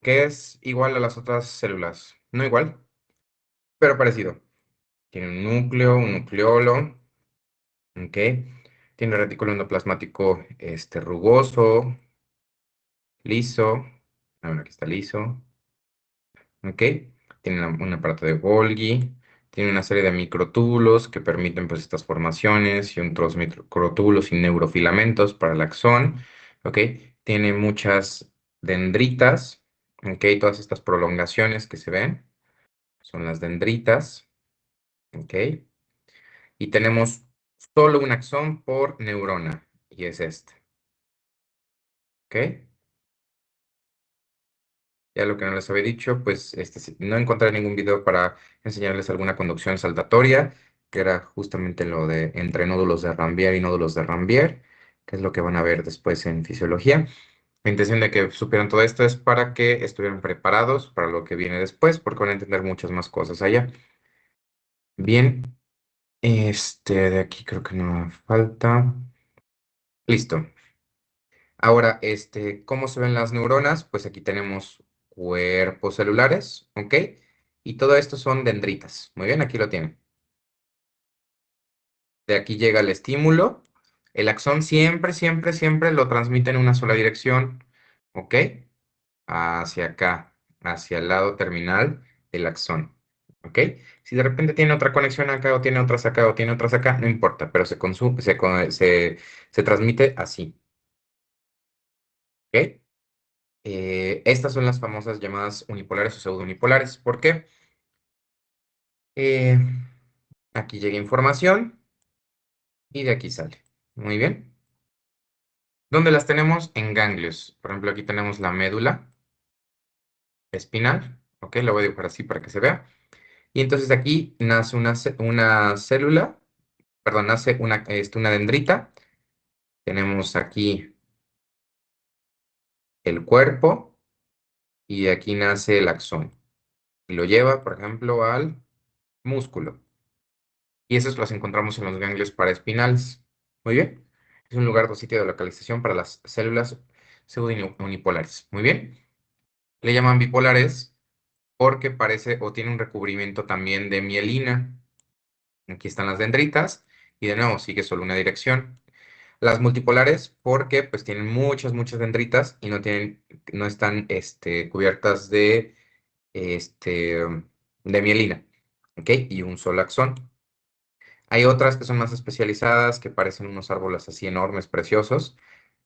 que es igual a las otras células. No igual, pero parecido. Tiene un núcleo, un nucleolo, ¿ok? Tiene retículo endoplasmático rugoso, liso. Ah, bueno, aquí está liso. ¿Ok? Tiene un aparato de Golgi, tiene una serie de microtúbulos que permiten pues estas formaciones y otros microtúbulos y neurofilamentos para el axón, ¿ok? Tiene muchas dendritas, ¿ok? Todas estas prolongaciones que se ven son las dendritas, ¿ok? Y tenemos solo un axón por neurona, y es este, ¿ok? Ya lo que no les había dicho, pues no encontré ningún video para enseñarles alguna conducción saltatoria, que era justamente lo de entre nódulos de Rambier y nódulos de Rambier, que es lo que van a ver después en fisiología. La intención de que supieran todo esto es para que estuvieran preparados para lo que viene después, porque van a entender muchas más cosas allá. Bien, de aquí creo que no falta. Listo. Ahora, ¿cómo se ven las neuronas? Pues aquí tenemos cuerpos celulares, ¿ok? Y todo esto son dendritas. Muy bien, aquí lo tienen. De aquí llega el estímulo. El axón siempre, siempre, siempre lo transmite en una sola dirección, ¿ok? Hacia acá, hacia el lado terminal del axón, ¿ok? Si de repente tiene otra conexión acá, o tiene otras acá, o tiene otras acá, no importa, pero se transmite así, ¿ok? Estas son las famosas llamadas unipolares o pseudounipolares. ¿Por qué? Eh, Aquí llega información y de aquí sale. Muy bien. ¿Dónde las tenemos? En ganglios. Por ejemplo, aquí tenemos la médula espinal. Ok, la voy a dibujar así para que se vea. Y entonces aquí nace una célula, perdón, nace una dendrita. Tenemos aquí el cuerpo y de aquí nace el axón. Y lo lleva, por ejemplo, al músculo. Y esos los encontramos en los ganglios paraespinales. Muy bien. Es un lugar o sitio de localización para las células pseudounipolares. Muy bien. Le llaman bipolares porque parece o tiene un recubrimiento también de mielina. Aquí están las dendritas y de nuevo sigue solo una dirección. Las multipolares porque pues tienen muchas, muchas dendritas y no están cubiertas este, de mielina. ¿Ok? Y un solo axón. Hay otras que son más especializadas, que parecen unos árboles así enormes, preciosos,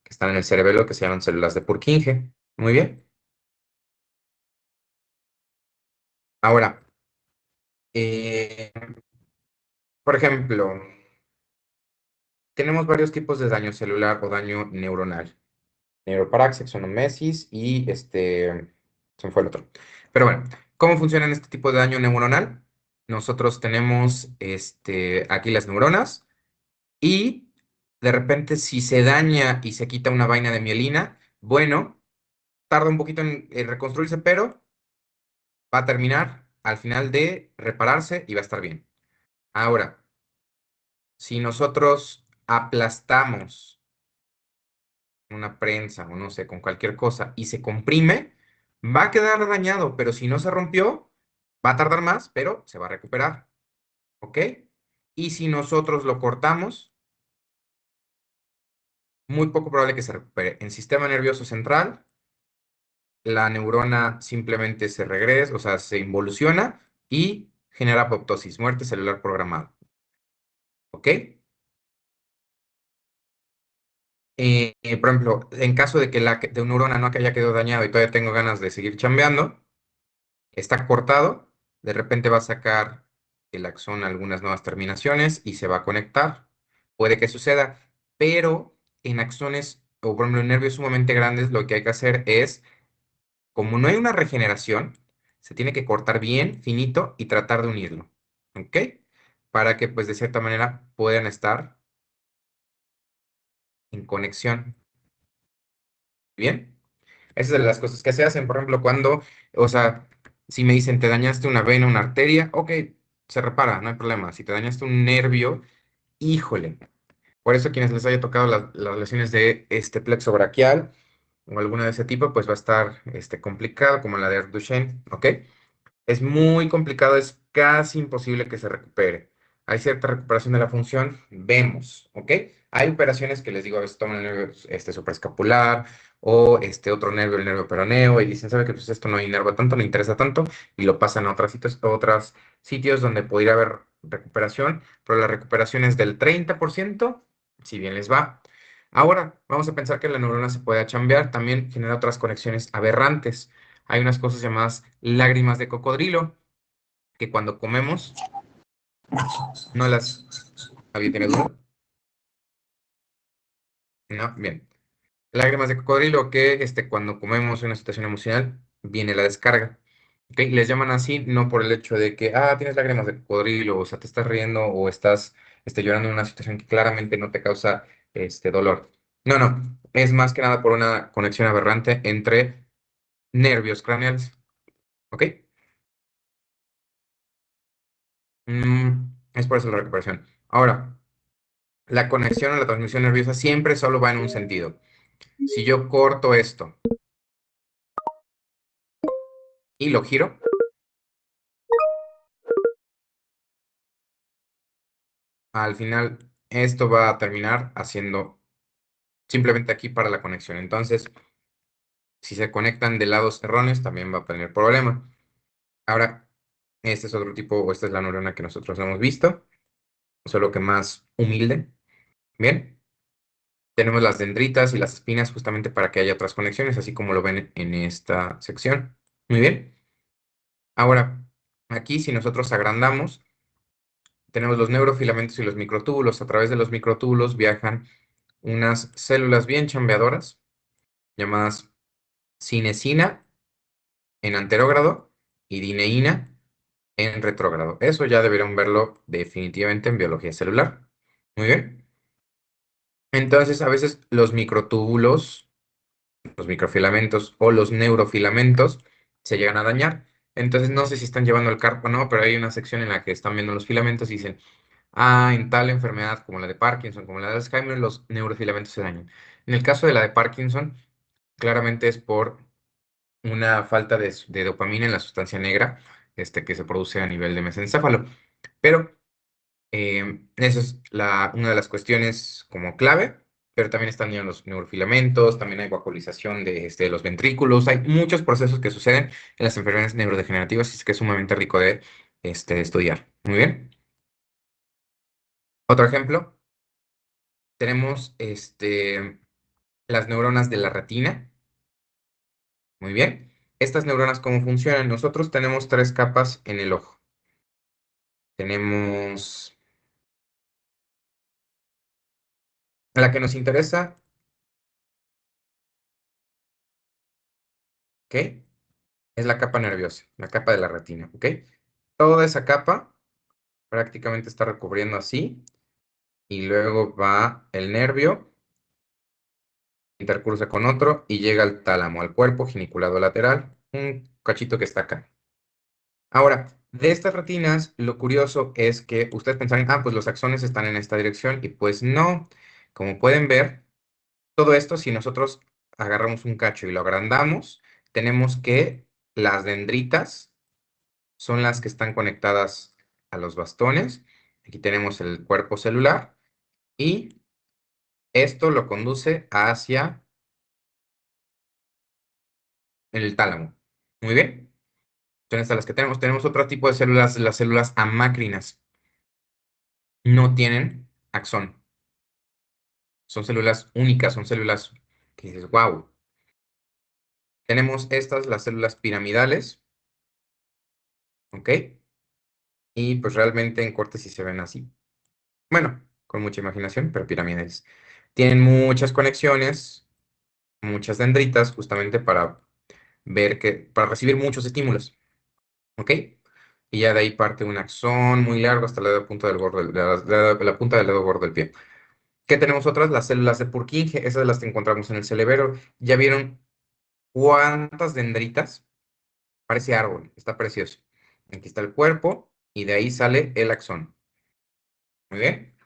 que están en el cerebelo, que se llaman células de Purkinje. Muy bien. Ahora, eh, por ejemplo, tenemos varios tipos de daño celular o daño neuronal. Neuropraxia, axonomesis y se me fue el otro. Pero bueno, ¿cómo funciona este tipo de daño neuronal? Nosotros tenemos aquí las neuronas. Y de repente, si se daña y se quita una vaina de mielina, bueno, tarda un poquito en reconstruirse, pero va a terminar al final de repararse y va a estar bien. Ahora, si nosotros aplastamos una prensa o no sé, con cualquier cosa y se comprime, va a quedar dañado, pero si no se rompió, va a tardar más, pero se va a recuperar. ¿Ok? Y si nosotros lo cortamos, muy poco probable que se recupere. En sistema nervioso central, la neurona simplemente se regresa, o sea, se involuciona y genera apoptosis, muerte celular programada. ¿Ok? Por ejemplo, en caso de que de una neurona no que haya quedado dañado y todavía tengo ganas de seguir chambeando, está cortado, de repente va a sacar el axón algunas nuevas terminaciones y se va a conectar. Puede que suceda, pero en axones o por ejemplo en nervios sumamente grandes, lo que hay que hacer es, como no hay una regeneración, se tiene que cortar bien, finito y tratar de unirlo. ¿Ok? Para que pues de cierta manera puedan estar en conexión. ¿Bien? Esas son las cosas que se hacen, por ejemplo, cuando, o sea, si me dicen te dañaste una vena, una arteria, ok, se repara, no hay problema. Si te dañaste un nervio, híjole. Por eso quienes les haya tocado las lesiones de este plexo braquial, o alguna de ese tipo, pues va a estar complicado, como la de Duchenne, ¿ok? Es muy complicado, es casi imposible que se recupere. Hay cierta recuperación de la función, vemos, ¿ok? Hay operaciones que les digo, a veces toman el nervio supraescapular o otro nervio, el nervio peroneo, y dicen, ¿sabe que pues esto no inerva tanto, no interesa tanto? Y lo pasan a otros sitios donde podría haber recuperación, pero la recuperación es del 30%, si bien les va. Ahora, vamos a pensar que la neurona se puede chambear, también genera otras conexiones aberrantes. Hay unas cosas llamadas lágrimas de cocodrilo, que cuando comemos no las... ¿Alguien tiene duda? No, bien. Lágrimas de cocodrilo que cuando comemos en una situación emocional viene la descarga. ¿Ok? Les llaman así no por el hecho de que, tienes lágrimas de cocodrilo, o sea, te estás riendo o estás llorando en una situación que claramente no te causa dolor. No, no, es más que nada por una conexión aberrante entre nervios craneales. ¿Ok? Es por eso la recuperación. Ahora, la conexión a la transmisión nerviosa siempre solo va en un sentido. Si yo corto esto y lo giro, al final esto va a terminar haciendo simplemente aquí para la conexión. Entonces, si se conectan de lados erróneos, también va a tener problema. Ahora, este es otro tipo, o esta es la neurona que nosotros hemos visto, solo que más humilde. Bien, tenemos las dendritas y las espinas justamente para que haya otras conexiones, así como lo ven en esta sección. Muy bien. Ahora, aquí si nosotros agrandamos, tenemos los neurofilamentos y los microtúbulos. A través de los microtúbulos viajan unas células bien chambeadoras llamadas cinesina en anterógrado y dineína en retrógrado. Eso ya deberían verlo definitivamente en biología celular. Muy bien. Entonces, a veces los microtúbulos, los microfilamentos o los neurofilamentos se llegan a dañar. Entonces, no sé si están llevando el carpo o no, pero hay una sección en la que están viendo los filamentos y dicen, en tal enfermedad como la de Parkinson, como la de Alzheimer, los neurofilamentos se dañan. En el caso de la de Parkinson, claramente es por una falta de dopamina en la sustancia negra que se produce a nivel de mesencéfalo. Pero esa es una de las cuestiones como clave, pero también están ya los neurofilamentos, también hay vacuolización de los ventrículos, hay muchos procesos que suceden en las enfermedades neurodegenerativas y es que es sumamente rico de estudiar. Muy bien. Otro ejemplo. Tenemos las neuronas de la retina. Muy bien. Estas neuronas, ¿cómo funcionan? Nosotros tenemos tres capas en el ojo. Tenemos la que nos interesa, ¿ok? Es la capa nerviosa, la capa de la retina, ¿ok? Toda esa capa prácticamente está recubriendo así y luego va el nervio, intercursa con otro y llega al tálamo, al cuerpo geniculado lateral, un cachito que está acá. Ahora, de estas retinas, lo curioso es que ustedes pensarían, pues los axones están en esta dirección y pues no. Como pueden ver, todo esto, si nosotros agarramos un cacho y lo agrandamos, tenemos que las dendritas son las que están conectadas a los bastones. Aquí tenemos el cuerpo celular y esto lo conduce hacia el tálamo. Muy bien. Son estas las que tenemos. Tenemos otro tipo de células, las células amácrinas. No tienen axón. Son células únicas, son células que dices, wow. Tenemos estas, las células piramidales, ¿ok? Y pues realmente en corte sí se ven así. Bueno, con mucha imaginación, pero pirámides. Tienen muchas conexiones, muchas dendritas, justamente para recibir muchos estímulos, ¿ok? Y ya de ahí parte un axón muy largo hasta la punta del gordo, la punta del dedo gordo del pie. ¿Qué tenemos otras? Las células de Purkinje, esas las que encontramos en el cerebro. ¿Ya vieron cuántas dendritas? Parece árbol, está precioso. Aquí está el cuerpo y de ahí sale el axón. Muy bien.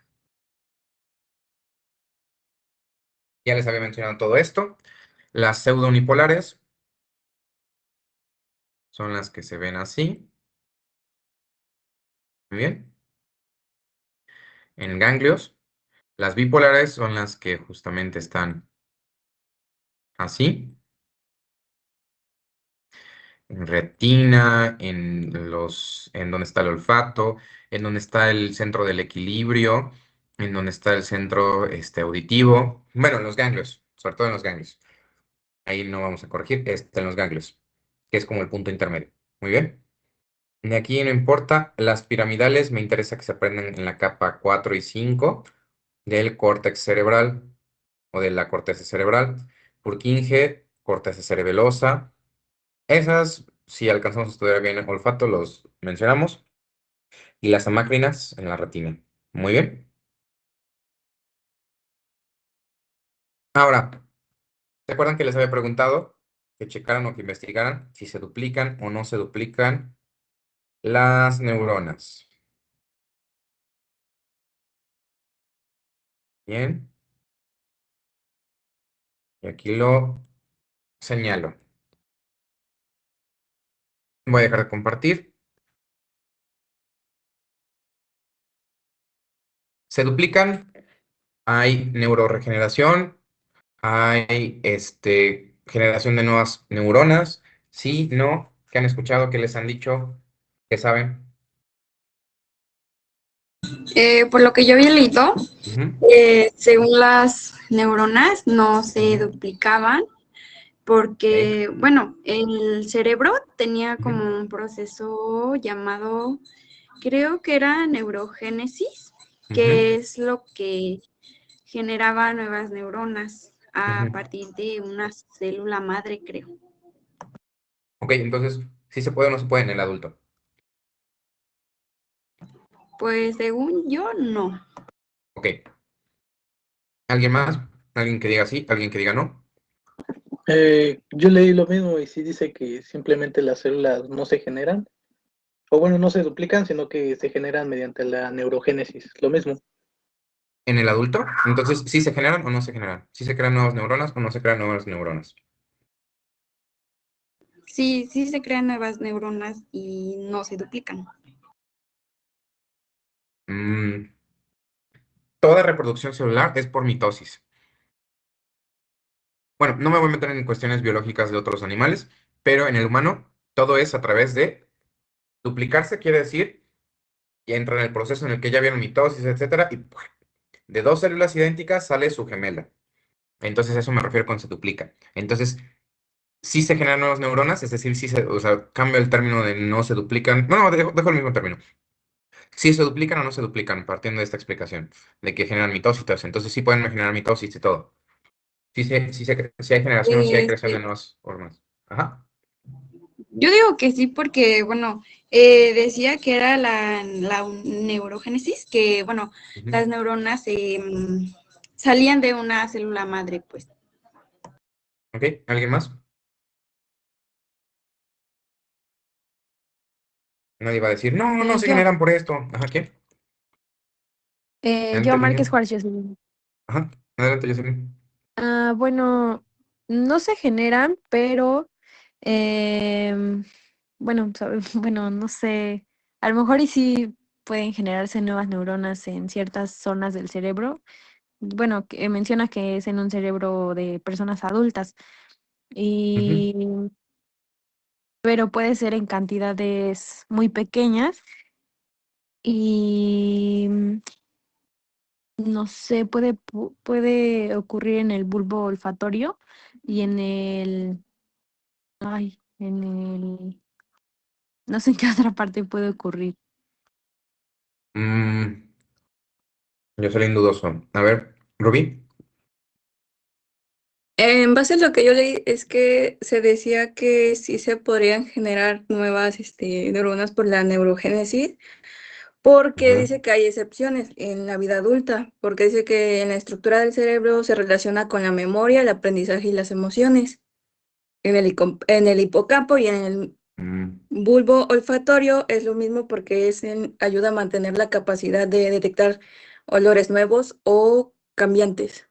Ya les había mencionado todo esto. Las pseudounipolares son las que se ven así. Muy bien. En ganglios. Las bipolares son las que justamente están así. En retina, en donde está el olfato, en donde está el centro del equilibrio, en donde está el centro auditivo. Bueno, en los ganglios, sobre todo en los ganglios. Ahí no vamos a corregir, está en los ganglios, que es como el punto intermedio. Muy bien. De aquí no importa, las piramidales me interesa que se aprendan en la capa 4 y 5 del córtex cerebral o de la corteza cerebral. Purkinje, corteza cerebelosa. Esas, si alcanzamos a estudiar bien el olfato, los mencionamos. Y las amácrinas en la retina. Muy bien. Ahora, ¿se acuerdan que les había preguntado que checaran o que investigaran si se duplican o no se duplican las neuronas? Bien. Y aquí lo señalo. Voy a dejar de compartir. Se duplican, hay neuroregeneración, hay generación de nuevas neuronas. Sí, no, ¿qué han escuchado? ¿Qué les han dicho? ¿Qué saben? Por lo que yo había leído, Ujú, según las neuronas no se ujú, duplicaban ok, porque, bueno, el cerebro tenía ujú, como un proceso llamado, creo que era neurogénesis, ujú, que es lo que generaba nuevas neuronas a ujú. partir de una célula madre, creo. Ok, entonces, ¿sí se puede o no se puede en el adulto? Pues según yo, no. Ok, ¿alguien más? ¿Alguien que diga sí? ¿Alguien que diga no? Yo leí lo mismo y sí dice que simplemente las células no se generan, o bueno, no se duplican, sino que se generan mediante la neurogénesis, lo mismo. ¿En el adulto? Entonces, ¿sí se generan o no se generan? ¿Sí se crean nuevas neuronas o no se crean nuevas neuronas? Sí, sí se crean nuevas neuronas y no se duplican. Mm, toda reproducción celular es por mitosis. Bueno, no me voy a meter en cuestiones biológicas de otros animales, pero en el humano todo es a través de duplicarse, quiere decir, y entra en el proceso en el que ya vieron mitosis, etcétera, y ¡pua! De dos células idénticas sale su gemela. Entonces, eso me refiero con se duplica. Entonces, sí se generan nuevas neuronas, es decir, sí o sea, cambio el término de no se duplican. No, dejo el mismo término. Sí se duplican o no se duplican, partiendo de esta explicación, de que generan mitosis. Entonces, sí pueden generar mitosis y todo. Sí hay generación o sí hay creación de Este, nuevas formas. Ajá. yo digo que sí porque, bueno, decía que era la neurogénesis, que, bueno, Ujú. las neuronas salían de una célula madre, pues. Ok, ¿alguien más? Nadie va a decir, no, no se Yo, generan por esto. Ajá, ¿qué? yo Adelante, Márquez niña. Juárez, Jocelyn. Ajá, adelante, Jocelyn. Bueno, no se generan, pero em, bueno, bueno, no sé, a lo mejor y sí pueden generarse nuevas neuronas en ciertas zonas del cerebro. Bueno, que menciona que es en un cerebro de personas adultas, Ujú. y, pero puede ser en cantidades muy pequeñas y no sé, puede ocurrir en el bulbo olfatorio y en en no sé en qué otra parte puede ocurrir. Mm, Jocelyn dudoso. A ver, Rubí. En base a lo que yo leí es que se decía que sí se podrían generar nuevas neuronas por la neurogénesis, porque Ujú. dice que hay excepciones en la vida adulta, porque dice que en la estructura del cerebro se relaciona con la memoria, el aprendizaje y las emociones. En el hipocampo y en el Mm, bulbo olfatorio es lo mismo porque ayuda a mantener la capacidad de detectar olores nuevos o cambiantes.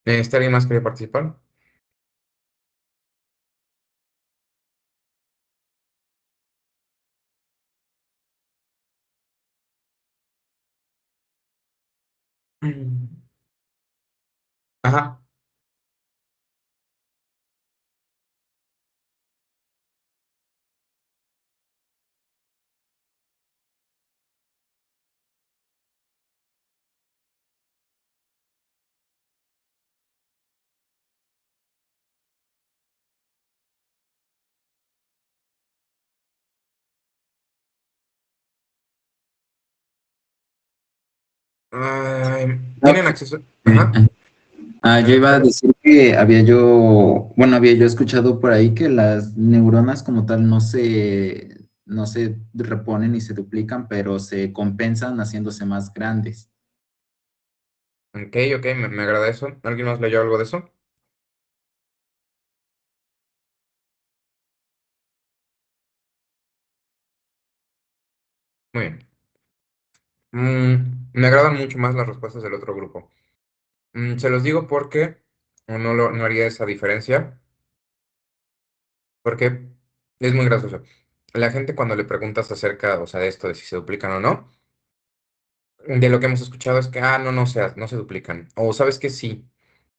¿Alguien más quiere participar? Ajá. Ay, No, ¿tienen acceso? Ajá. eh, yo iba a decir que había yo escuchado por ahí que las neuronas como tal no se reponen ni se duplican, pero se compensan haciéndose más grandes. Ok, ok, me agrada eso. ¿Alguien más leyó algo de eso? Muy bien. Me agradan mucho más las respuestas del otro grupo. Se los digo porque no haría esa diferencia, porque es muy gracioso. La gente cuando le preguntas acerca, o sea, de esto, de si se duplican o no, de lo que hemos escuchado es que, no se duplican. O sabes que sí,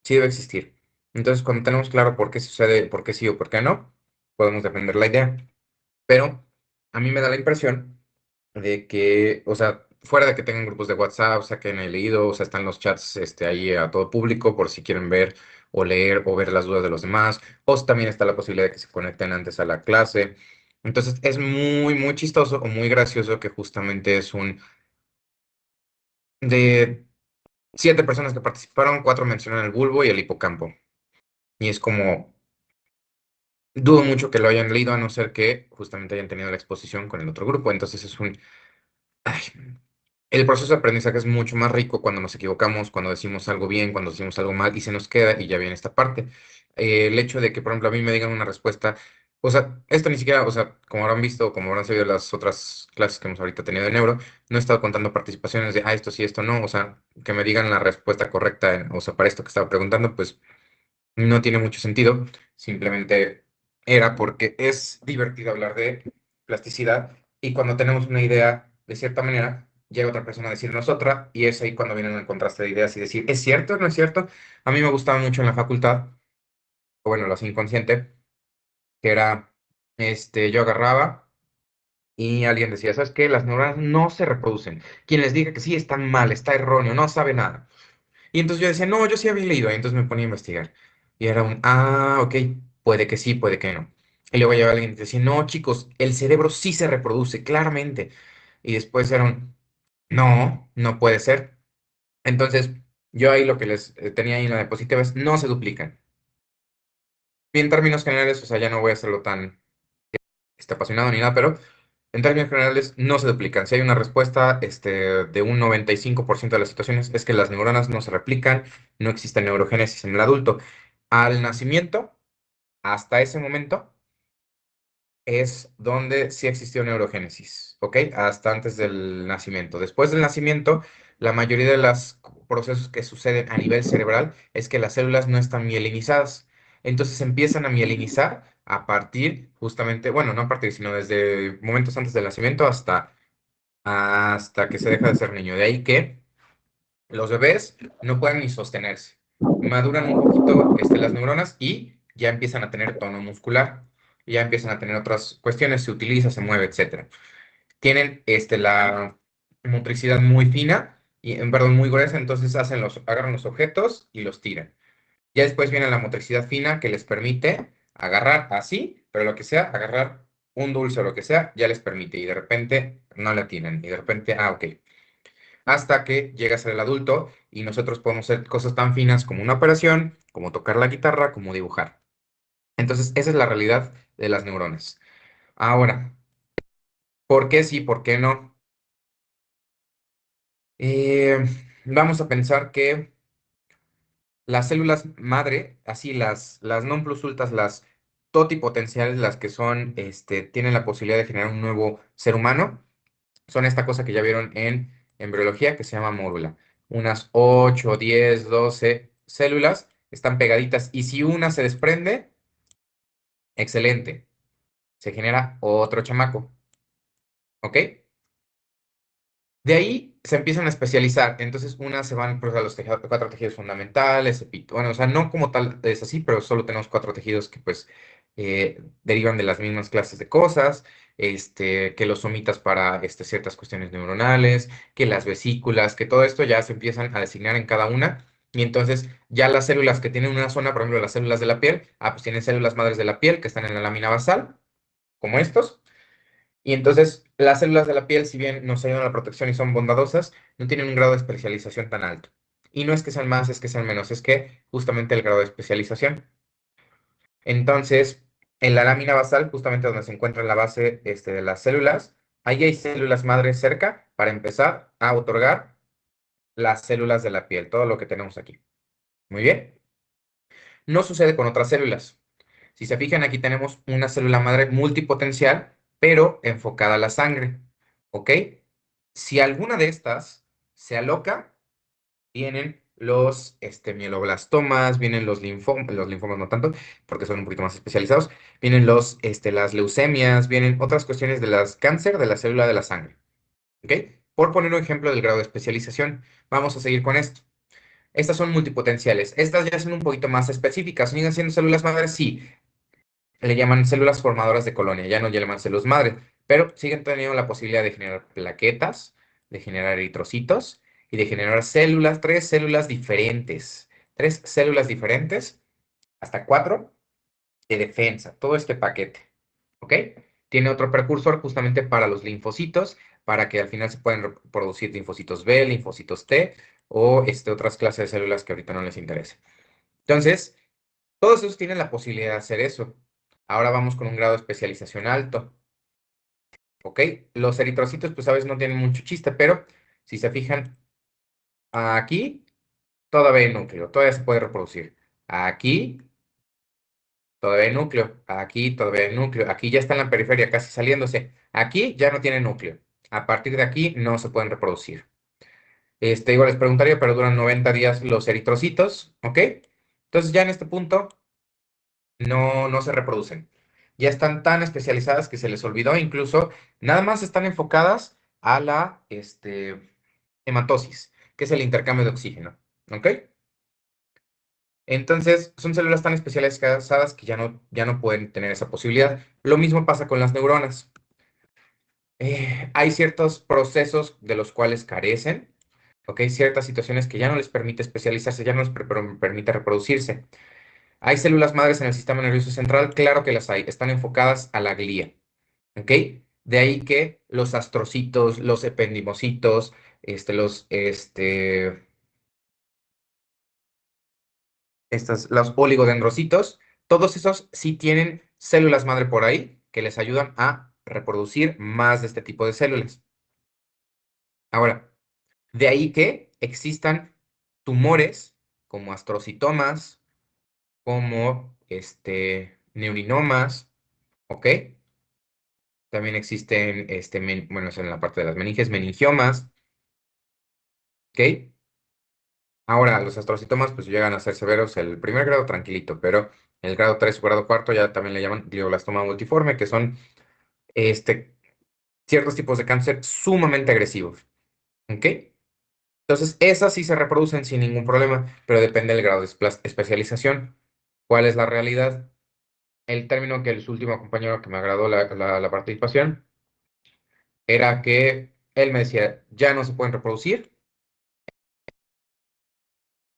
sí debe existir. Entonces, cuando tenemos claro por qué sucede, por qué sí o por qué no, podemos defender la idea. Pero a mí me da la impresión de que, o sea, fuera de que tengan grupos de WhatsApp, o sea, que he leído, o sea, están los chats ahí a todo público por si quieren ver o leer o ver las dudas de los demás, o también está la posibilidad de que se conecten antes a la clase. Entonces, es muy, muy chistoso o muy gracioso que justamente es de 7 personas que participaron, 4 mencionan el bulbo y el hipocampo. Y es como, dudo mucho que lo hayan leído a no ser que justamente hayan tenido la exposición con el otro grupo. Entonces es un... ay, el proceso de aprendizaje es mucho más rico cuando nos equivocamos, cuando decimos algo bien, cuando decimos algo mal y se nos queda y ya viene esta parte. El hecho de que, por ejemplo, a mí me digan una respuesta, o sea, esto ni siquiera, o sea, como habrán visto, como habrán sabido las otras clases que hemos ahorita tenido de neuro, no he estado contando participaciones de, esto sí, esto no, o sea, que me digan la respuesta correcta, o sea, para esto que estaba preguntando, pues no tiene mucho sentido, simplemente era porque es divertido hablar de plasticidad y cuando tenemos una idea de cierta manera, llega otra persona a decirnos otra y es ahí cuando viene el contraste de ideas y decir, ¿es cierto o no es cierto? A mí me gustaba mucho en la facultad, o bueno, lo hacía inconsciente, que era, yo agarraba y alguien decía, ¿sabes qué? Las neuronas no se reproducen. Quien les diga que sí está mal, está erróneo, no sabe nada. Y entonces yo decía, no, yo sí había leído. Y entonces me ponía a investigar. Y era ok, puede que sí, puede que no. Y luego llegaba alguien y decía, no, chicos, el cerebro sí se reproduce, claramente. Y después era no, no puede ser. Entonces, yo ahí lo que les tenía ahí en la diapositiva es, no se duplican. Y en términos generales, o sea, ya no voy a hacerlo tan apasionado ni nada, pero en términos generales no se duplican. Si hay una respuesta de un 95% de las situaciones es que las neuronas no se replican, no existe neurogénesis en el adulto. Al nacimiento, hasta ese momento, es donde sí existió neurogénesis, ¿ok? Hasta antes del nacimiento. Después del nacimiento, la mayoría de los procesos que suceden a nivel cerebral es que las células no están mielinizadas. Entonces empiezan a mielinizar a partir, justamente, bueno, no a partir, sino desde momentos antes del nacimiento hasta que se deja de ser niño. De ahí que los bebés no pueden ni sostenerse. Maduran un poquito las neuronas y ya empiezan a tener tono muscular, ya empiezan a tener otras cuestiones, se utiliza, se mueve, etcétera. Tienen la motricidad muy fina y, perdón, muy gruesa, entonces agarran los objetos y los tiran. Ya después viene la motricidad fina que les permite agarrar así, pero lo que sea, agarrar un dulce o lo que sea, ya les permite y de repente no la tienen y de repente, ok, hasta que llega a ser el adulto y nosotros podemos hacer cosas tan finas como una operación, como tocar la guitarra, como dibujar. Entonces, esa es la realidad de las neuronas. Ahora, ¿por qué sí, por qué no? Eh, Vamos a pensar que las células madre, así las non plus ultras, las totipotenciales, las que son, tienen la posibilidad de generar un nuevo ser humano, son esta cosa que ya vieron en embriología que se llama mórula. Unas 8, 10, 12 células están pegaditas y si una se desprende, excelente, se genera otro chamaco, ¿ok? De ahí se empiezan a especializar. Entonces, unas se van pues, a los cuatro tejidos fundamentales, bueno, o sea, no como tal es así, pero solo tenemos cuatro tejidos que pues derivan de las mismas clases de cosas, que los somitas para ciertas cuestiones neuronales, que las vesículas, que todo esto ya se empiezan a designar en cada una. Y entonces ya las células que tienen una zona, por ejemplo, las células de la piel, pues tienen células madres de la piel que están en la lámina basal, como estos. Y entonces las células de la piel, si bien nos ayudan a la protección y son bondadosas, no tienen un grado de especialización tan alto. Y no es que sean más, es que sean menos, es que justamente el grado de especialización. Entonces, en la lámina basal, justamente donde se encuentra la base de las células, ahí hay células madres cerca para empezar a otorgar las células de la piel, todo lo que tenemos aquí. Muy bien. No sucede con otras células. Si se fijan, aquí tenemos una célula madre multipotencial, pero enfocada a la sangre. ¿Ok? Si alguna de estas se aloca, vienen los mieloblastomas, vienen los linfomas no tanto, porque son un poquito más especializados, vienen las leucemias, vienen otras cuestiones de las cáncer de la célula de la sangre. ¿Ok? Por poner un ejemplo del grado de especialización, vamos a seguir con esto. Estas son multipotenciales. Estas ya son un poquito más específicas. ¿Siguen siendo células madres? Sí, le llaman células formadoras de colonia, ya no le llaman células madre, pero siguen teniendo la posibilidad de generar plaquetas, de generar eritrocitos y de generar células, tres células diferentes, hasta cuatro de defensa, todo este paquete, ¿ok? Tiene otro precursor justamente para los linfocitos, para que al final se puedan producir linfocitos B, linfocitos T o otras clases de células que ahorita no les interesa. Entonces, todos esos tienen la posibilidad de hacer eso. Ahora vamos con un grado de especialización alto. ¿Ok? Los eritrocitos, pues a veces no tienen mucho chiste, pero si se fijan, aquí todavía hay núcleo, todavía se puede reproducir. Aquí todavía hay núcleo, aquí todavía hay núcleo, aquí ya está en la periferia casi saliéndose. Aquí ya no tiene núcleo. A partir de aquí no se pueden reproducir. Igual les preguntaría, pero duran 90 días los eritrocitos, ¿ok? Entonces ya en este punto no se reproducen. Ya están tan especializadas que se les olvidó, incluso nada más están enfocadas a la hematosis, que es el intercambio de oxígeno. ¿Ok? Entonces, son células tan especializadas que ya no pueden tener esa posibilidad. Lo mismo pasa con las neuronas. Hay ciertos procesos de los cuales carecen, ¿ok? Ciertas situaciones que ya no les permite especializarse, ya no les permite reproducirse. ¿Hay células madres en el sistema nervioso central? Claro que las hay. Están enfocadas a la glía. ¿Ok? De ahí que los astrocitos, los ependimocitos, los oligodendrocitos, todos esos sí tienen células madre por ahí que les ayudan a reproducir más de este tipo de células. Ahora, de ahí que existan tumores como astrocitomas, como neurinomas, ¿ok? También existen, bueno, eso en la parte de las meninges, meningiomas, ¿ok? Ahora, los astrocitomas pues llegan a ser severos el primer grado tranquilito, pero el grado 3 o grado cuarto ya también le llaman glioblastoma multiforme, que son ciertos tipos de cáncer sumamente agresivos, ¿ok? Entonces, esas sí se reproducen sin ningún problema, pero depende del grado de especialización. ¿Cuál es la realidad? El término que el último compañero que me agradó la participación era que él me decía, ya no se pueden reproducir,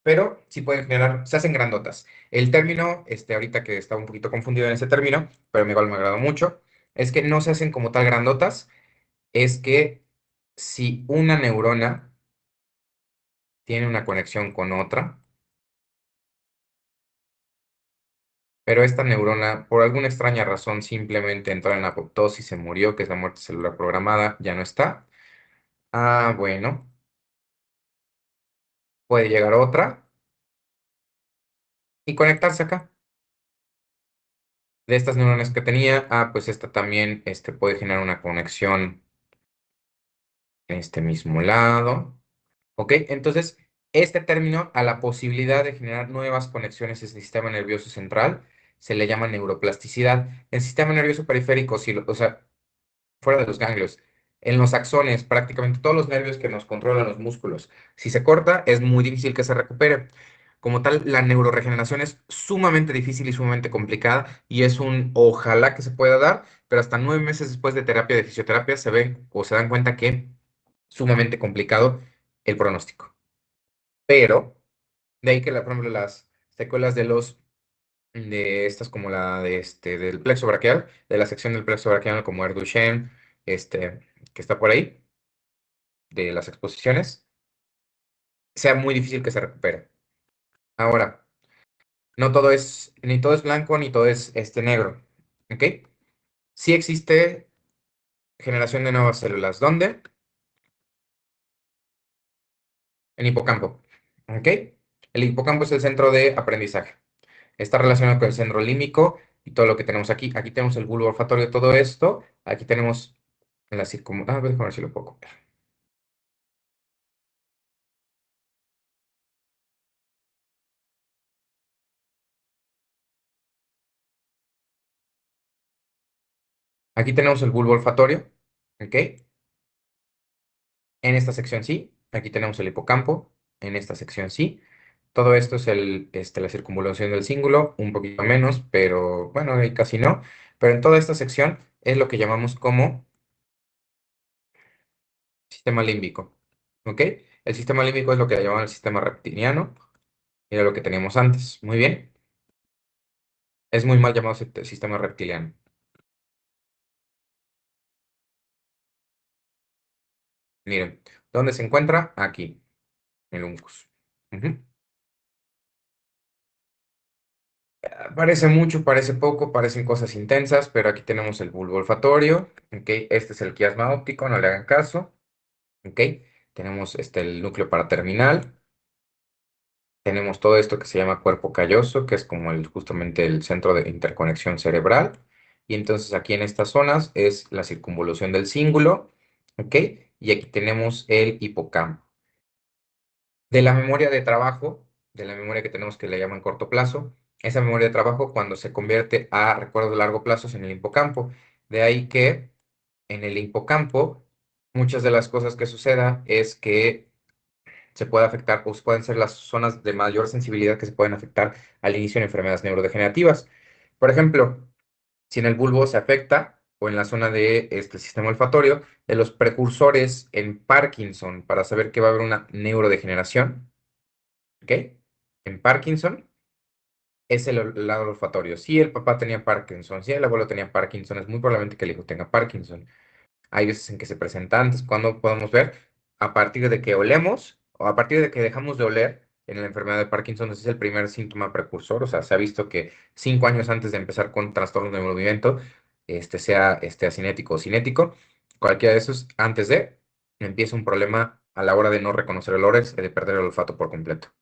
pero sí pueden generar, se hacen grandotas. El término, ahorita que estaba un poquito confundido en ese término, pero igual me agradó mucho, es que no se hacen como tal grandotas, es que si una neurona tiene una conexión con otra, pero esta neurona, por alguna extraña razón, simplemente entró en apoptosis, se murió, que es la muerte celular programada, ya no está. Ah, bueno, puede llegar otra y conectarse acá. De estas neuronas que tenía, pues esta también puede generar una conexión en este mismo lado. ¿Ok? Entonces, este término a la posibilidad de generar nuevas conexiones en el sistema nervioso central se le llama neuroplasticidad. El sistema nervioso periférico, sí, o sea, fuera de los ganglios, En los axones, prácticamente todos los nervios que nos controlan los músculos. Si se corta, es muy difícil que se recupere. Como tal, la neuroregeneración es sumamente difícil y sumamente complicada y es un ojalá que se pueda dar, pero hasta 9 meses después de terapia de fisioterapia se ven o se dan cuenta que sumamente complicado el pronóstico. Pero de ahí que, por ejemplo, las secuelas de estas como la del plexo braquial, de la sección del plexo braquial como Duchenne, que está por ahí, de las exposiciones, sea muy difícil que se recupere. Ahora, no todo es, ni todo es blanco, ni todo es negro, ¿ok? Sí existe generación de nuevas células. ¿Dónde? En hipocampo, ¿ok? El hipocampo es el centro de aprendizaje. Está relacionado con el centro límbico y todo lo que tenemos aquí. Aquí tenemos el bulbo olfatorio, todo esto. Aquí tenemos la déjame ver si lo puedo copiar. Aquí tenemos el bulbo olfatorio, ¿ok? En esta sección sí. Aquí tenemos el hipocampo. En esta sección sí. Todo esto es la circunvalación del cíngulo, un poquito menos, pero bueno, ahí casi no. Pero en toda esta sección es lo que llamamos como sistema límbico, ¿ok? El sistema límbico es lo que llaman el sistema reptiliano, era lo que teníamos antes. Muy bien. Es muy mal llamado sistema reptiliano. Miren, ¿dónde se encuentra? Aquí, en el uncus. Ujú. Parece mucho, parece poco, parecen cosas intensas, pero aquí tenemos el bulbo olfatorio, ¿ok? Este es el quiasma óptico, no le hagan caso, ¿ok? Tenemos el núcleo paraterminal, tenemos todo esto que se llama cuerpo calloso, que es como justamente el centro de interconexión cerebral, y entonces aquí en estas zonas es la circunvolución del cíngulo, ¿ok? Y aquí tenemos el hipocampo. De la memoria de trabajo, de la memoria que tenemos que le llaman corto plazo, esa memoria de trabajo cuando se convierte a recuerdo de largo plazo es en el hipocampo. De ahí que en el hipocampo muchas de las cosas que suceda es que se puede afectar o pueden ser las zonas de mayor sensibilidad que se pueden afectar al inicio de enfermedades neurodegenerativas. Por ejemplo, si en el bulbo se afecta o en la zona de este sistema olfatorio, de los precursores en Parkinson para saber que va a haber una neurodegeneración, ¿ok? En Parkinson es el lado olfatorio. Si el papá tenía Parkinson, si el abuelo tenía Parkinson, es muy probablemente que el hijo tenga Parkinson. Hay veces en que se presenta antes, cuando podemos ver a partir de que olemos o a partir de que dejamos de oler en la enfermedad de Parkinson, ese es el primer síntoma precursor. O sea, se ha visto que 5 años antes de empezar con trastornos de movimiento, sea asinético o cinético, cualquiera de esos, antes de, empieza un problema a la hora de no reconocer olores, de perder el olfato por completo.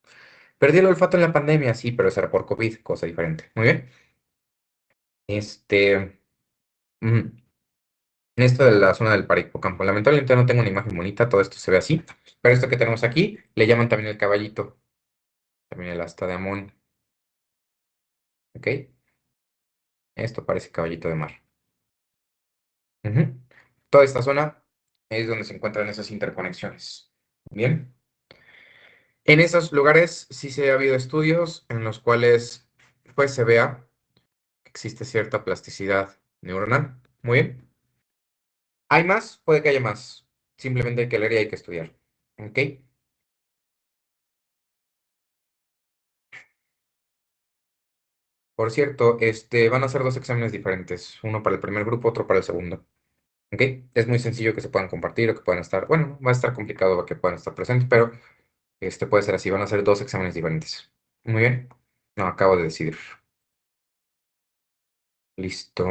Perdí el olfato en la pandemia, sí, pero eso era por COVID, cosa diferente. Muy bien. Ujú. Esto de la zona del parahipocampo. Lamentablemente no tengo una imagen bonita, todo esto se ve así. Pero esto que tenemos aquí le llaman también el caballito, también el asta de Amón. ¿Ok? Esto parece caballito de mar. Ujú. Toda esta zona es donde se encuentran esas interconexiones. Bien. En esos lugares sí se ha habido estudios en los cuales pues se vea que existe cierta plasticidad neuronal. Muy bien. ¿Hay más? Puede que haya más. Simplemente hay que leer y hay que estudiar. ¿Ok? Por cierto, van a ser dos exámenes diferentes, uno para el primer grupo, otro para el segundo. ¿Ok? Es muy sencillo que se puedan compartir o que puedan estar, bueno, va a estar complicado que puedan estar presentes, pero puede ser así, van a ser dos exámenes diferentes. Muy bien. No, acabo de decidir. Listo.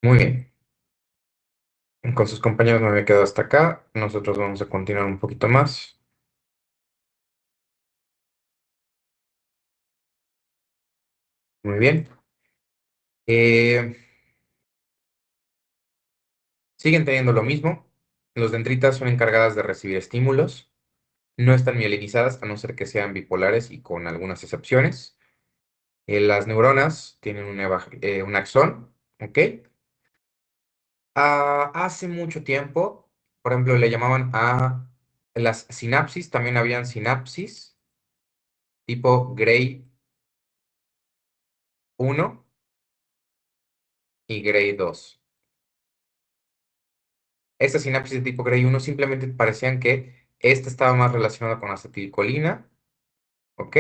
Muy bien. Con sus compañeros me había quedado hasta acá. Nosotros vamos a continuar un poquito más. Muy bien. Eh, Siguen teniendo lo mismo. Los dendritas son encargadas de recibir estímulos. No están mielinizadas, a no ser que sean bipolares y con algunas excepciones. Las neuronas tienen un axón, ¿ok? Hace mucho tiempo, por ejemplo, le llamaban a las sinapsis, también habían sinapsis tipo Gray 1 y Gray 2. Estas sinapsis de tipo Gray 1 simplemente parecían que esta estaba más relacionada con la acetilcolina, ¿ok?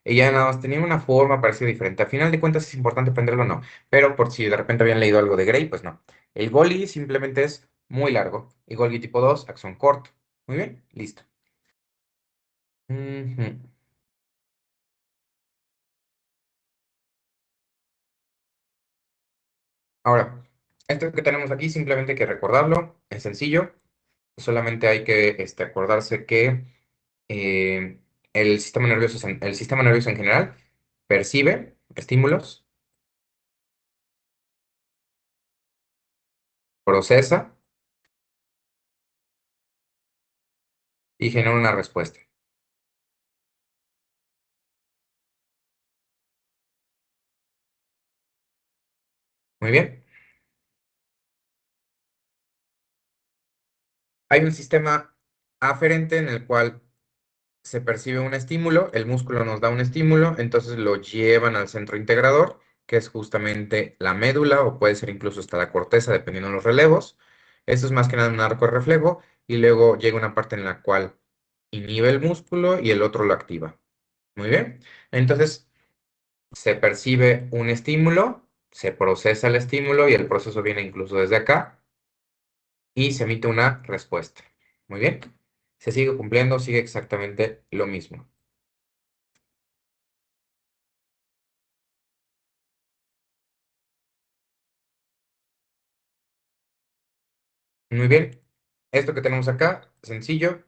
Y ya nada más tenían una forma parecida diferente. Al final de cuentas es importante aprenderlo o no, pero por si de repente habían leído algo de Gray, pues no. El Golgi simplemente es muy largo y Golgi tipo 2, axón corto. Muy bien, listo. Ujú. Ahora, esto que tenemos aquí simplemente hay que recordarlo, es sencillo, solamente hay que acordarse que eh, el sistema nervioso en general percibe estímulos, procesa y genera una respuesta. Muy bien. Hay un sistema aferente en el cual se percibe un estímulo, el músculo nos da un estímulo, entonces lo llevan al centro integrador, que es justamente la médula o puede ser incluso hasta la corteza, dependiendo de los relevos. Esto es más que nada un arco de reflejo y luego llega una parte en la cual inhibe el músculo y el otro lo activa. Muy bien. Entonces se percibe un estímulo, se procesa el estímulo y el proceso viene incluso desde acá y se emite una respuesta. Muy bien. Se sigue cumpliendo, sigue exactamente lo mismo. Muy bien. Esto que tenemos acá, sencillo.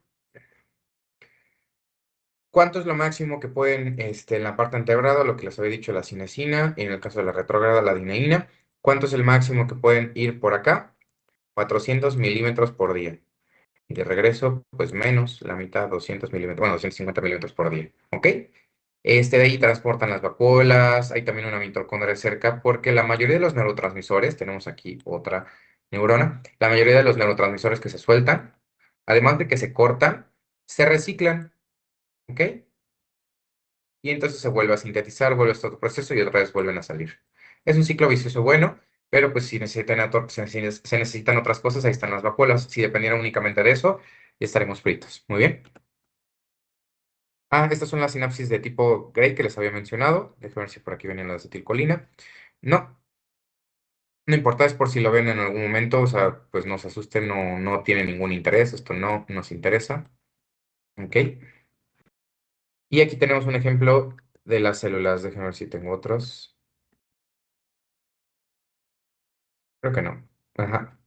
¿Cuánto es lo máximo que pueden, en la parte antegrada, lo que les había dicho, la cinesina, y en el caso de la retrógrada, la dineína? ¿Cuánto es el máximo que pueden ir por acá? 400 milímetros por día. Y de regreso, pues menos, la mitad, 200 milímetros, bueno, 250 milímetros por día. ¿Ok? De ahí transportan las vacuolas, hay también una mitocondria cerca, porque la mayoría de los neurotransmisores, tenemos aquí otra neurona, la mayoría de los neurotransmisores que se sueltan, además de que se cortan, se reciclan, ¿ok? Y entonces se vuelve a sintetizar, vuelve a este otro proceso y otra vez vuelven a salir. Es un ciclo vicioso bueno, pero pues si necesitan, se necesitan otras cosas, ahí están las vacuolas. Si dependiera únicamente de eso, ya estaremos fritos. Muy bien. Estas son las sinapsis de tipo Gray que les había mencionado. Déjenme ver si por aquí venían las de acetilcolina. No, no importa, es por si lo ven en algún momento, o sea, pues no se asusten, no, no tiene ningún interés, esto no nos interesa. ¿Ok? Y aquí tenemos un ejemplo de las células. Déjenme ver si tengo otros. Creo que no. Ajá.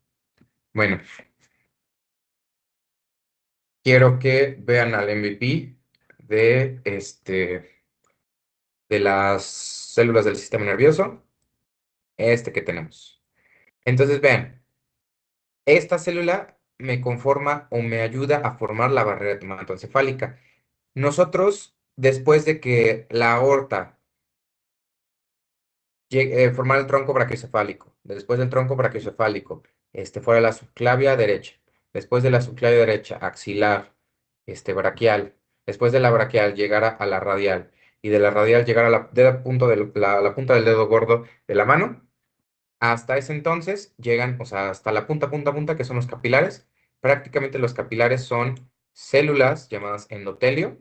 Bueno, quiero que vean al MVP de, de las células del sistema nervioso, que tenemos. Entonces, vean. Esta célula me conforma o me ayuda a formar la barrera hematoencefálica. Nosotros, después de que la aorta formara el tronco brachiocefálico, después del tronco brachiocefálico, fuera la subclavia derecha, después de la subclavia derecha, axilar, braquial, después de la braquial llegara a la radial y de la radial llegar a la punta del dedo gordo de la mano. Hasta ese entonces llegan, o sea, hasta la punta, que son los capilares. Prácticamente los capilares son células llamadas endotelio,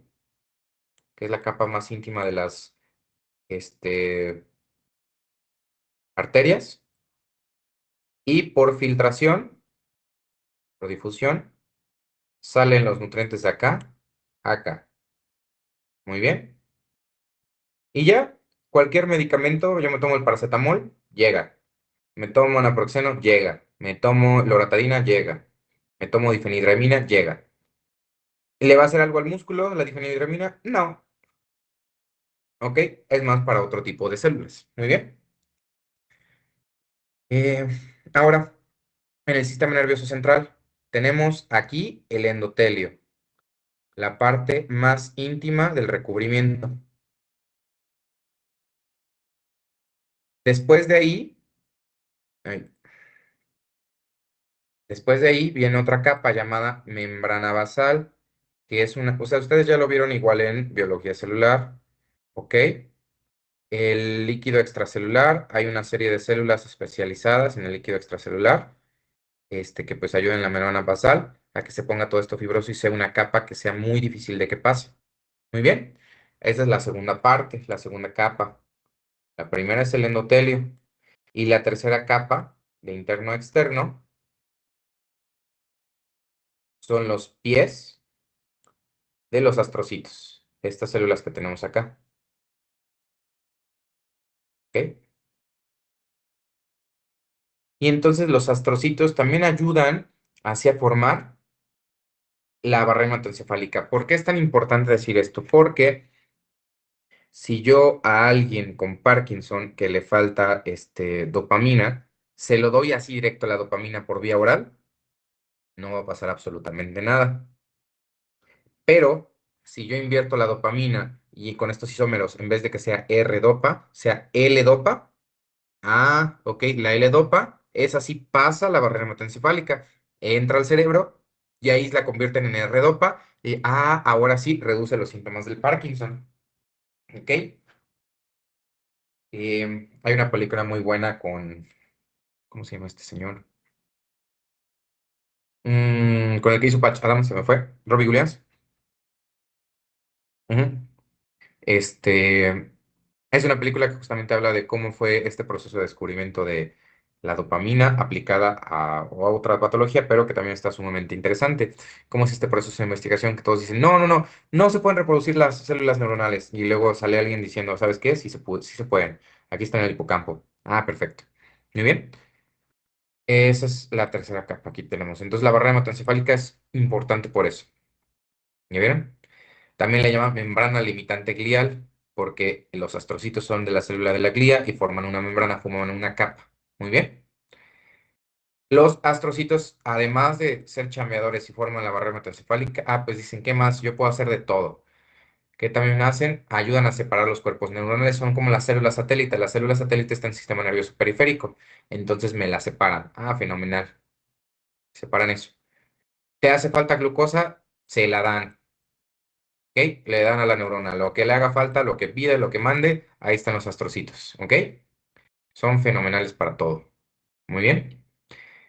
que es la capa más íntima de las arterias. Y por filtración, por difusión, salen los nutrientes de acá a acá. Muy bien. Y ya, cualquier medicamento, yo me tomo el paracetamol, llega. Me tomo naproxeno, llega. Me tomo loratadina, llega. Me tomo difenhidramina, llega. ¿Le va a hacer algo al músculo la difenhidramina? No. ¿Ok? Es más para otro tipo de células. Muy bien. Eh, Ahora, en el sistema nervioso central, tenemos aquí el endotelio, la parte más íntima del recubrimiento. Después de ahí, ay, después de ahí viene otra capa llamada membrana basal, que es una, o sea, ustedes ya lo vieron igual en biología celular, ¿ok? El líquido extracelular, hay una serie de células especializadas en el líquido extracelular, que pues ayuden en la membrana basal a que se ponga todo esto fibroso y sea una capa que sea muy difícil de que pase. Muy bien, esa es la segunda parte, la segunda capa. La primera es el endotelio y la tercera capa de interno a externo son los pies de los astrocitos, estas células que tenemos acá. ¿Ok? Y entonces los astrocitos también ayudan hacia formar la barrera hematoencefálica. ¿Por qué es tan importante decir esto? Porque si yo a alguien con Parkinson que le falta dopamina, se lo doy así directo a la dopamina por vía oral, no va a pasar absolutamente nada. Pero si yo invierto la dopamina y con estos isómeros, en vez de que sea R-dopa, sea L-dopa, ok, la L-dopa, esa sí pasa la barrera hematoencefálica, entra al cerebro y ahí la convierten en R-dopa y ahora sí reduce los síntomas del Parkinson. ¿Ok? Hay una película muy buena con, ¿cómo se llama este señor? Con el que hizo Patch Adams, se me fue, Robbie Williams. Ujú. Este, es una película que justamente habla de cómo fue este proceso de descubrimiento de la dopamina aplicada a otra patología, pero que también está sumamente interesante. Cómo es este proceso de investigación que todos dicen, no, no, no, no se pueden reproducir las células neuronales. Y luego sale alguien diciendo, ¿sabes qué? Sí se pueden. Aquí está en el hipocampo. Ah, perfecto. Muy bien. Esa es la tercera capa. Aquí tenemos. Entonces la barrera hematoencefálica es importante por eso. ¿Ya vieron? También le llaman membrana limitante glial porque los astrocitos son de la célula de la glía y forman una membrana, forman una capa. Muy bien. Los astrocitos, además de ser chambeadores y forman la barrera hematoencefálica, pues dicen, ¿qué más? Yo puedo hacer de todo. ¿Qué también hacen? Ayudan a separar los cuerpos neuronales, son como las células satélite. Las células satélite están en el sistema nervioso periférico, entonces me las separan. Fenomenal. Separan eso. ¿Te hace falta glucosa? Se la dan. ¿Ok? Le dan a la neurona lo que le haga falta, lo que pide, lo que mande, ahí están los astrocitos, ¿ok? Son fenomenales para todo. Muy bien.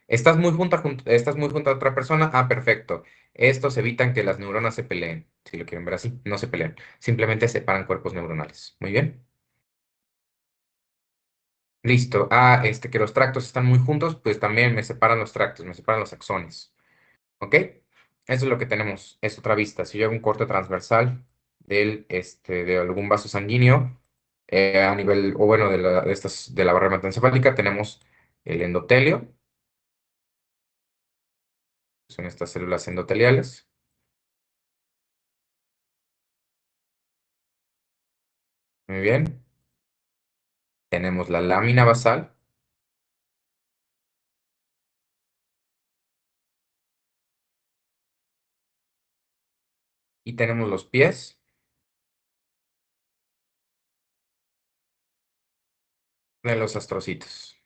Estás muy junto a otra persona? Perfecto. Estos evitan que las neuronas se peleen, si lo quieren ver así, no se pelean, simplemente separan cuerpos neuronales. Muy bien. Listo. Que los tractos están muy juntos, pues también me separan los tractos, me separan los axones. ¿Ok? Eso es lo que tenemos. Es otra vista. Si yo hago un corte transversal de algún vaso sanguíneo, a nivel, o bueno, de la barrera hematoencefálica, tenemos el endotelio, son estas células endoteliales. Muy bien. Tenemos la lámina basal y tenemos los pies de los astrocitos.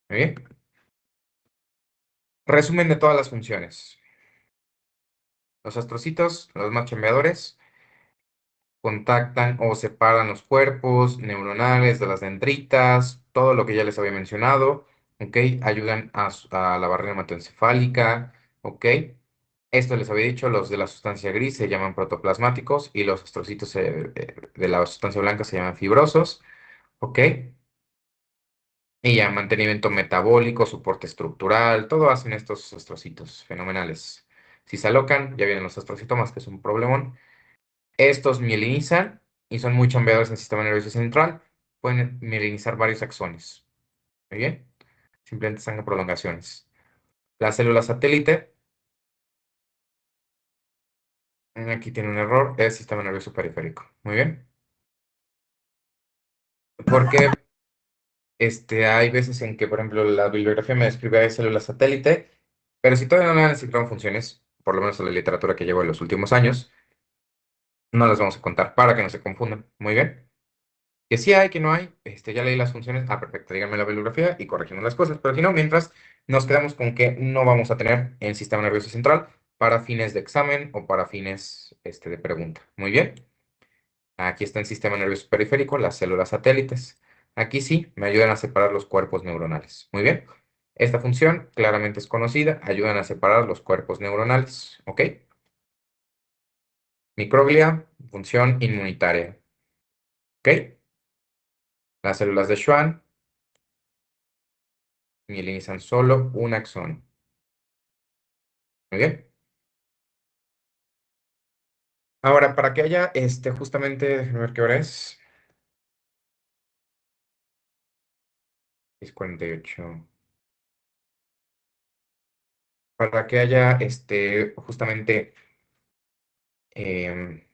Muy bien. Resumen de todas las funciones. Los astrocitos, los más chambeadores, contactan o separan los cuerpos neuronales de las dendritas, todo lo que ya les había mencionado, ¿ok? Ayudan a la barrera hematoencefálica, ¿ok? Esto les había dicho, los de la sustancia gris se llaman protoplasmáticos y los astrocitos de la sustancia blanca se llaman fibrosos, ¿ok? Y ya mantenimiento metabólico, soporte estructural, todo hacen estos astrocitos fenomenales. Si se alocan, ya vienen los astrocitomas, que es un problemón. Estos mielinizan y son muy chambeadores en el sistema nervioso central. Pueden mielinizar varios axones. Muy bien. Simplemente están prolongaciones. La célula satélite, aquí tiene un error, es sistema nervioso periférico. Muy bien. Porque hay veces en que, por ejemplo, la bibliografía me describe célula satélite, pero si todavía no le han asignado funciones, por lo menos en la literatura que llevo en los últimos años. No las vamos a contar para que no se confundan. Muy bien. Que sí hay, que no hay. Ya leí las funciones. Ah, perfecto. Díganme la bibliografía y corregimos las cosas. Pero si no, mientras nos quedamos con que no vamos a tener el sistema nervioso central para fines de examen o para fines de pregunta. Muy bien. Aquí está el sistema nervioso periférico, las células satélites. Aquí sí, me ayudan a separar los cuerpos neuronales. Muy bien. Esta función claramente es conocida. Ayudan a separar los cuerpos neuronales. ¿Ok? Microglia, función inmunitaria. ¿Ok? Las células de Schwann mielinizan solo un axón. Muy bien. Ahora, para que haya justamente, déjenme ver qué hora es. 6:48. Para que haya justamente em,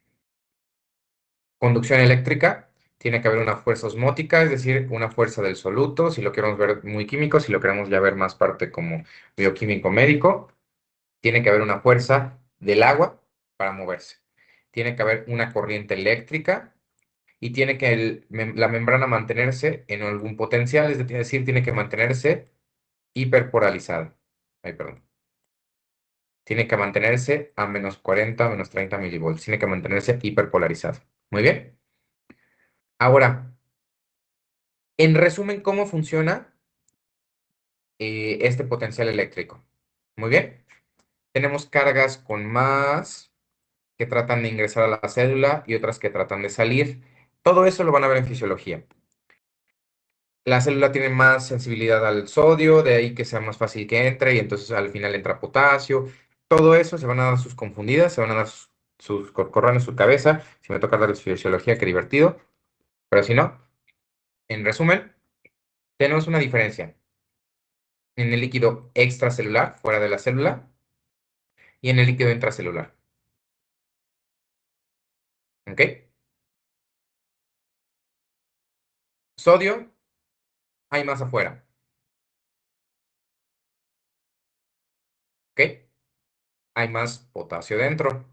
conducción eléctrica, tiene que haber una fuerza osmótica, es decir, una fuerza del soluto, si lo queremos ver muy químico, si lo queremos ya ver más parte como bioquímico médico, tiene que haber una fuerza del agua para moverse. Tiene que haber una corriente eléctrica y tiene que la membrana mantenerse en algún potencial, es decir, tiene que mantenerse hiperpolarizada. Ay, perdón. Tiene que mantenerse a -40, -30 milivolts. Tiene que mantenerse hiperpolarizado. Muy bien. Ahora, en resumen, ¿cómo funciona este potencial eléctrico? Muy bien. Tenemos cargas con más que tratan de ingresar a la célula y otras que tratan de salir. Todo eso lo van a ver en fisiología. La célula tiene más sensibilidad al sodio, de ahí que sea más fácil que entre y entonces al final entra potasio. Todo eso se van a dar sus confundidas, se van a dar sus corcorran en su cabeza. Si me toca darles fisiología, qué divertido. Pero si no, en resumen, tenemos una diferencia en el líquido extracelular, fuera de la célula, y en el líquido intracelular. ¿Ok? Sodio hay más afuera. ¿Ok? Hay más potasio dentro.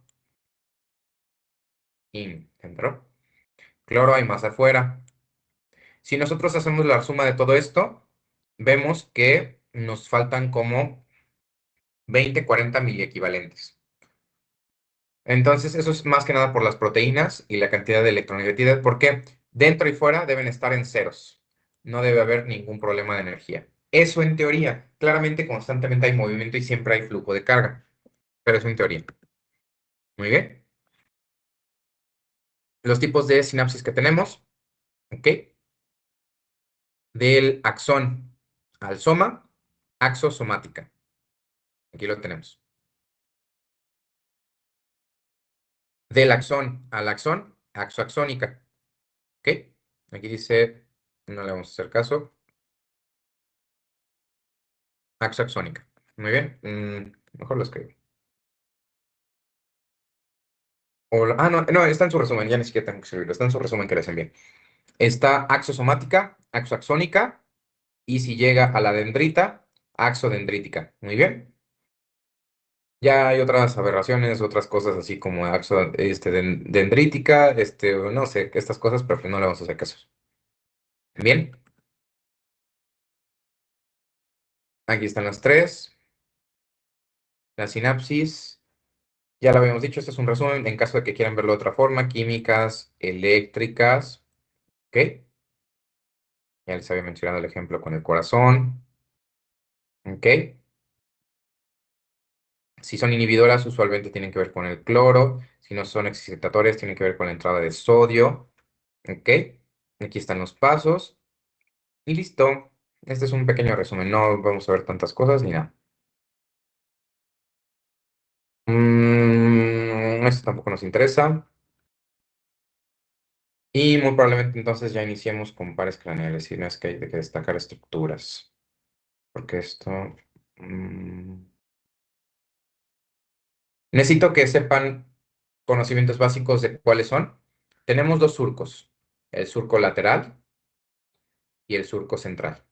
Y dentro. Cloro hay más afuera. Si nosotros hacemos la suma de todo esto, vemos que nos faltan como 20, 40 miliequivalentes. Entonces, eso es más que nada por las proteínas y la cantidad de electronegatividad, porque dentro y fuera deben estar en ceros. No debe haber ningún problema de energía. Eso en teoría. Claramente, constantemente hay movimiento y siempre hay flujo de carga. Pero eso en teoría. Muy bien. Los tipos de sinapsis que tenemos. ¿Ok? Del axón al soma, axosomática. Aquí lo tenemos. Del axón al axón, axoaxónica. ¿Ok? Aquí dice, no le vamos a hacer caso. Axoaxónica. Muy bien. Mejor lo escribo. No, está en su resumen, ya ni siquiera tengo que escribirlo. Está en su resumen que les envié. Está axosomática, axoaxónica, y si llega a la dendrita, axodendrítica. Muy bien. Ya hay otras aberraciones, otras cosas así como dendrítica, no sé, estas cosas, pero que no le vamos a hacer caso. Bien, aquí están las tres. La sinapsis, ya lo habíamos dicho, este es un resumen. En caso de que quieran verlo de otra forma, químicas, eléctricas, ¿ok? Ya les había mencionado el ejemplo con el corazón, ¿ok? Si son inhibidoras, usualmente tienen que ver con el cloro. Si no son excitatorias, tienen que ver con la entrada de sodio, ¿ok? Aquí están los pasos. Y listo. Este es un pequeño resumen. No vamos a ver tantas cosas ni nada. Esto tampoco nos interesa. Y muy probablemente entonces ya iniciemos con pares craneales. Y no es que hay de que destacar estructuras. Porque esto... necesito que sepan conocimientos básicos de cuáles son. Tenemos dos surcos. El surco lateral y el surco central.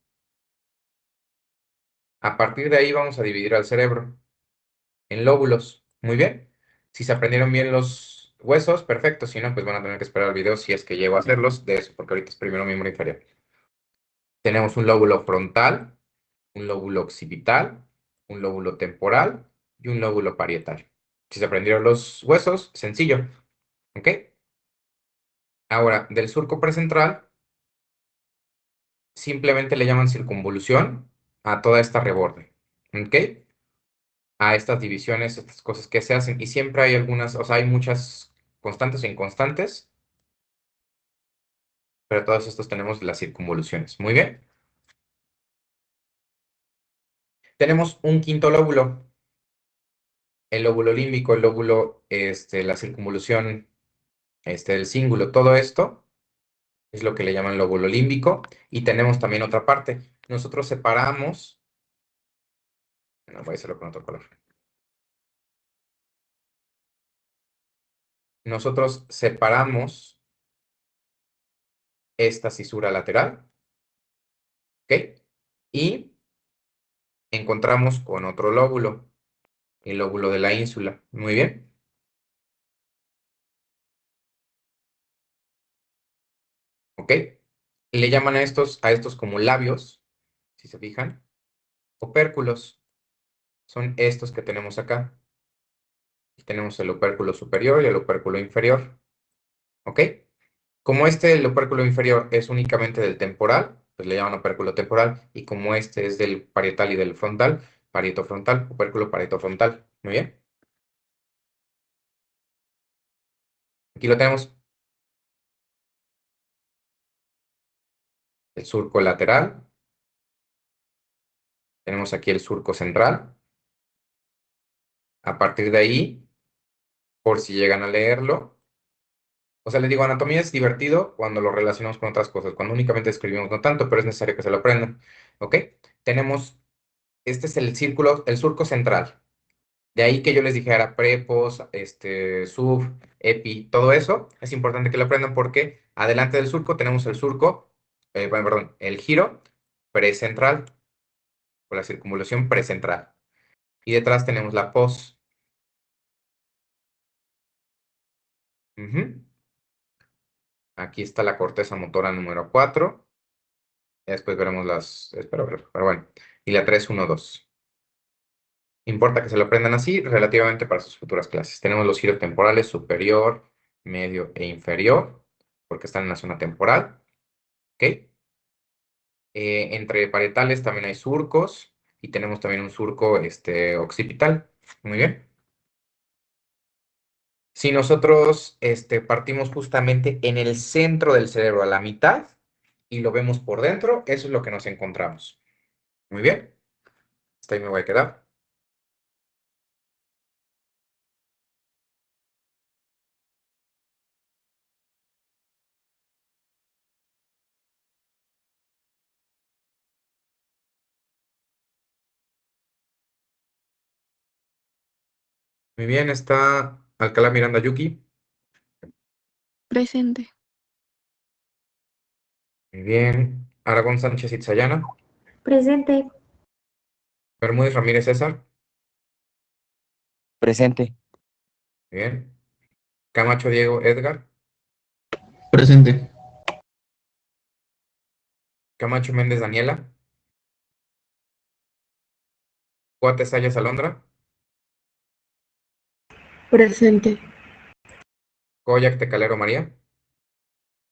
A partir de ahí vamos a dividir al cerebro en lóbulos. Muy bien. Si se aprendieron bien los huesos, perfecto. Si no, pues van a tener que esperar el video si es que llego a hacerlos de eso, porque ahorita es primero miembro inferior. Tenemos un lóbulo frontal, un lóbulo occipital, un lóbulo temporal y un lóbulo parietal. Si se aprendieron los huesos, sencillo. ¿Ok? Ahora, del surco precentral, simplemente le llaman circunvolución a toda esta reborde. ¿Ok? A estas divisiones, estas cosas que se hacen. Y siempre hay algunas, o sea, hay muchas constantes e inconstantes, pero todos estos tenemos las circunvoluciones. Muy bien. Tenemos un quinto lóbulo, el lóbulo límbico, el lóbulo, la circunvolución, del cíngulo, todo esto es lo que le llaman lóbulo límbico. Y tenemos también otra parte. Nosotros separamos, no voy a hacerlo con otro color. Nosotros separamos esta cisura lateral, ¿ok? Y encontramos con otro lóbulo, el lóbulo de la ínsula. Muy bien. ¿Ok? Le llaman a estos como labios, si se fijan, opérculos. Son estos que tenemos acá. Tenemos el opérculo superior y el opérculo inferior. ¿Ok? Como el opérculo inferior es únicamente del temporal, pues le llaman opérculo temporal. Y como este es del parietal y del frontal, parietofrontal, opérculo parietofrontal. Muy bien. Aquí lo tenemos. El surco lateral. Tenemos aquí el surco central. A partir de ahí, por si llegan a leerlo, o sea, les digo, anatomía es divertido cuando lo relacionamos con otras cosas. Cuando únicamente escribimos no tanto, pero es necesario que se lo aprendan. ¿Ok? Tenemos, este es el círculo, el surco central. De ahí que yo les dijera prepos, sub, epi, todo eso. Es importante que lo aprendan porque adelante del surco tenemos el surco, bueno, perdón, el giro precentral, o la circunvalación precentral. Y detrás tenemos la pos. Ujú. Aquí está la corteza motora número 4. Después veremos espero ver, pero bueno. Y la 312. Importa que se lo aprendan así relativamente para sus futuras clases. Tenemos los giros temporales superior, medio e inferior, porque están en la zona temporal. ¿Ok? Entre parietales también hay surcos y tenemos también un surco occipital. Muy bien. Si nosotros partimos justamente en el centro del cerebro, a la mitad, y lo vemos por dentro, eso es lo que nos encontramos. Muy bien. Hasta ahí me voy a quedar. Muy bien, está Alcalá Miranda Yuki. Presente. Muy bien. Aragón Sánchez Itzayana. Presente. Bermúdez Ramírez César. Presente. Muy bien. Camacho Diego Edgar. Presente. Camacho Méndez Daniela. Cuates Sayas Alondra. Presente. Koyak Tecalero María.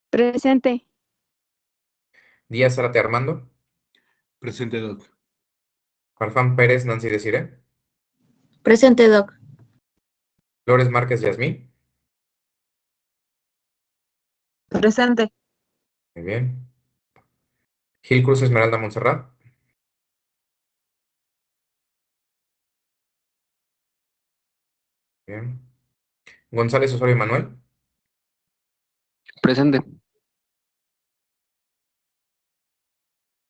Presente. Díaz Zárate Armando. Presente, Doc. Farfán Pérez Nancy Desiré. Presente, Doc. Flores Márquez Yasmín. Presente. Muy bien. Gil Cruz Esmeralda Montserrat. Bien. González Osorio Manuel. Presente.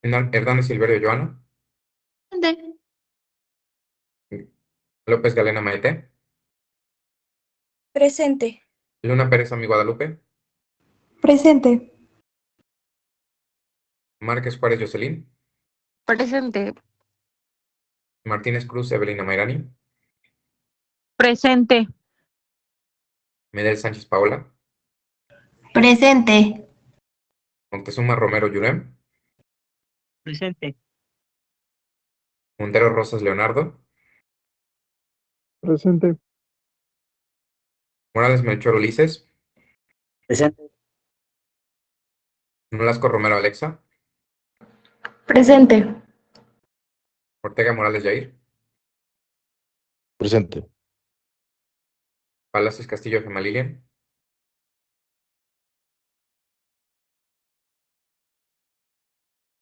Hernández Silverio Joana. Presente. López Galena Maete. Presente. Luna Pérez Ami Guadalupe. Presente. Márquez Juárez Jocelyn. Presente. Martínez Cruz Evelina Mayrani. Presente. Medel Sánchez Paola, Presente. Moctezuma Romero Yurem, Presente. Montero Rosas Leonardo, Presente. Morales Melchor Ulises, Presente. Nolasco Romero Alexa, Presente. Ortega Morales Jair, Presente. Palacios Castillo Gemma Lilian,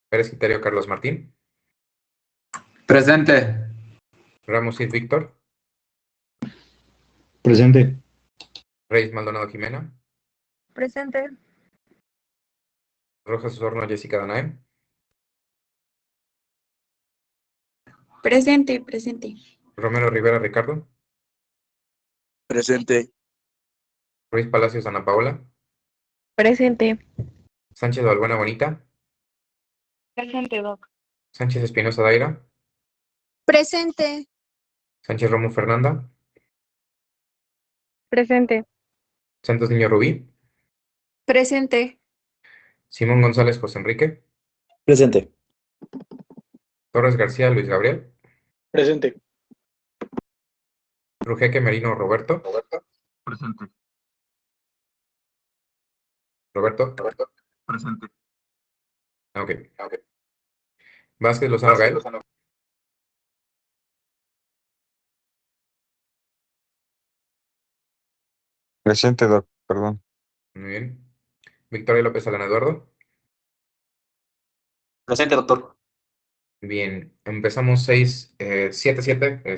Pérez Quiterio Carlos Martín, Presente. Ramos Cid Víctor, Presente. Reyes Maldonado Jimena, Presente. Rojas Osorno Jessica Danae, Presente, presente. Romero Rivera Ricardo, Presente. Ruiz Palacios Ana Paola, Presente. Sánchez Balbuena Bonita, Presente, Doc. Sánchez Espinosa Daira, Presente. Sánchez Romo Fernanda, Presente. Santos Niño Rubí, Presente. Simón González José Enrique, Presente. Torres García Luis Gabriel, Presente. Rujeque Merino Roberto, Presente. Roberto, Presente. ok. Vázquez Lozano Gael, Presente, Doc, perdón. muy bien. Victoria López Alana Eduardo, Presente, doctor. bien. Empezamos 6, 7-7,